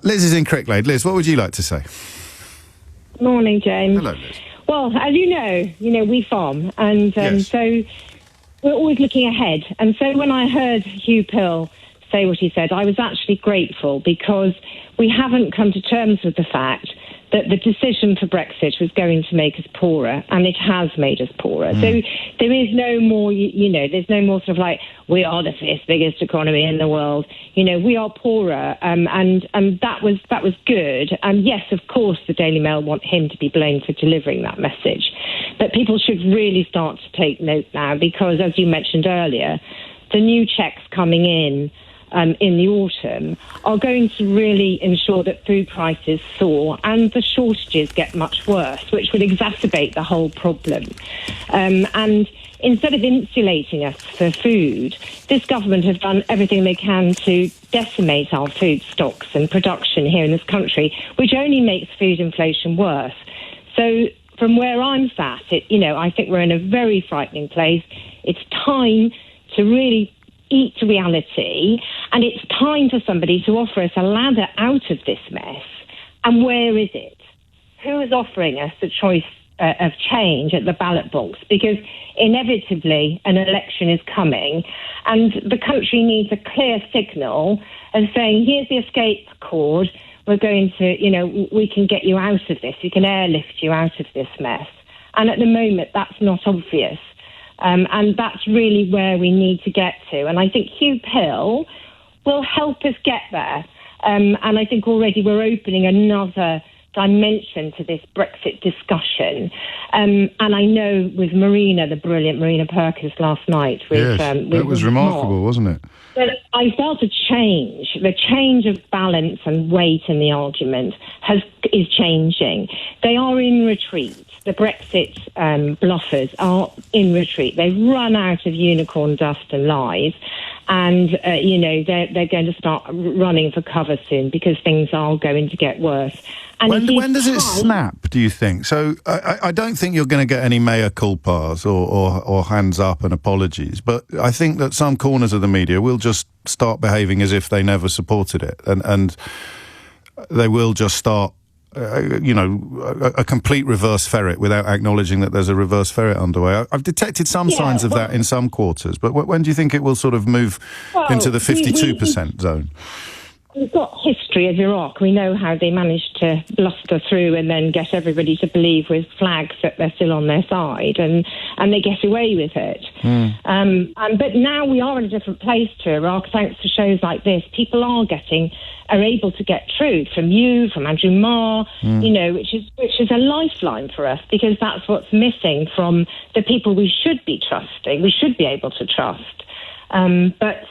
Liz is in Cricklade. Liz, what would you like to say? Morning, James. Hello, Liz. Well, as you know, we farm, and Yes. so we're always looking ahead. And so when I heard Hugh Pill say what he said, I was actually grateful, because we haven't come to terms with the fact that the decision for Brexit was going to make us poorer, and it has made us poorer. So there is no more, there's no more sort of like, we are the fifth biggest economy in the world. We are poorer, and that was good. And yes, of course, the Daily Mail want him to be blamed for delivering that message. But people should really start to take note now, because, as you mentioned earlier, the new checks coming in the autumn are going to really ensure that food prices soar and the shortages get much worse, which will exacerbate the whole problem. And instead of insulating us for food, this government has done everything they can to decimate our food stocks and production here in this country, which only makes food inflation worse. So from where I'm sat, I think we're in a very frightening place. It's time to really eat reality, and it's time for somebody to offer us a ladder out of this mess. And where is it? Who is offering us the choice of change at the ballot box? Because inevitably an election is coming, and the country needs a clear signal of saying, here's the escape cord, we're going to, we can get you out of this, we can airlift you out of this mess. And at the moment, that's not obvious. And that's really where we need to get to. And I think Hugh Pill will help us get there. And I think already we're opening another dimension to this Brexit discussion. And I know with Marina, the brilliant Marina Perkins last night. With, that was remarkable, wasn't it? But I felt the change of balance and weight in the argument is changing. They are in retreat. The Brexit bluffers are in retreat. They've run out of unicorn dust and lies, and they're going to start running for cover soon, because things are going to get worse. And when does it snap, do you think? So I don't think you're going to get any mea culpas or hands up and apologies, but I think that some corners of the media will just start behaving as if they never supported it, and they will just start a complete reverse ferret without acknowledging that there's a reverse ferret underway. I've detected some signs of that in some quarters, but when do you think it will sort of move into the 52% zone? We've got history of Iraq. We know how they managed to bluster through and then get everybody to believe with flags that they're still on their side, and they get away with it. But now we are in a different place to Iraq, thanks to shows like this. People are able to get truth from you, from Andrew Marr, which is a lifeline for us, because that's what's missing from the people we should be trusting, we should be able to trust. But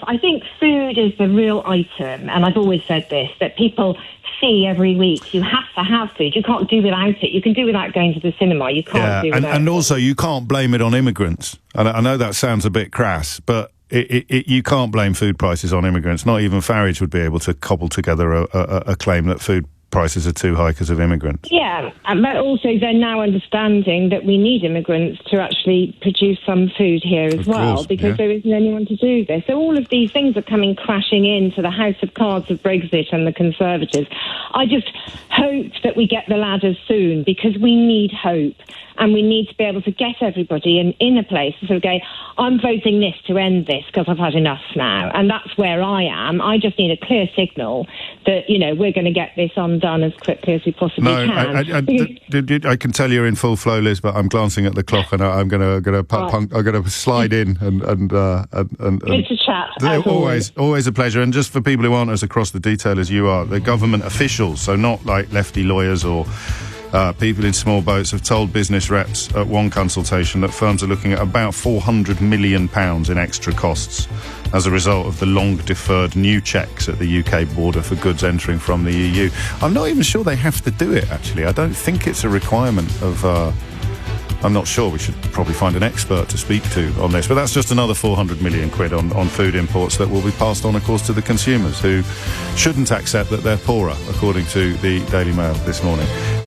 I think food is the real item, and I've always said this, that people see every week. You have to have food. You can't do without it. You can do without going to the cinema. You can't do without it. And also, you can't blame it on immigrants. And I know that sounds a bit crass, but you can't blame food prices on immigrants. Not even Farage would be able to cobble together a claim that food prices are too high because of immigrants. Yeah, but also they're now understanding that we need immigrants to actually produce some food here as well, because there isn't anyone to do this. So all of these things are coming crashing into the house of cards of Brexit and the Conservatives. I just hope that we get the ladders soon, because we need hope, and we need to be able to get everybody in a place to sort of go, I'm voting this to end this because I've had enough now. And that's where I am. I just need a clear signal that, we're going to get this undone as quickly as we possibly can. I can tell you're in full flow, Liz, but I'm glancing at the clock, and I'm going to slide in and good to chat. Always a pleasure. And just for people who aren't as across the detail as you are, the government officials, so not like lefty lawyers or people in small boats, have told business reps at one consultation that firms are looking at about £400 million in extra costs as a result of the long-deferred new checks at the UK border for goods entering from the EU. I'm not even sure they have to do it, actually. I don't think it's a requirement of... I'm not sure. We should probably find an expert to speak to on this. But that's just another 400 million quid on food imports that will be passed on, of course, to the consumers, who shouldn't accept that they're poorer, according to the Daily Mail this morning.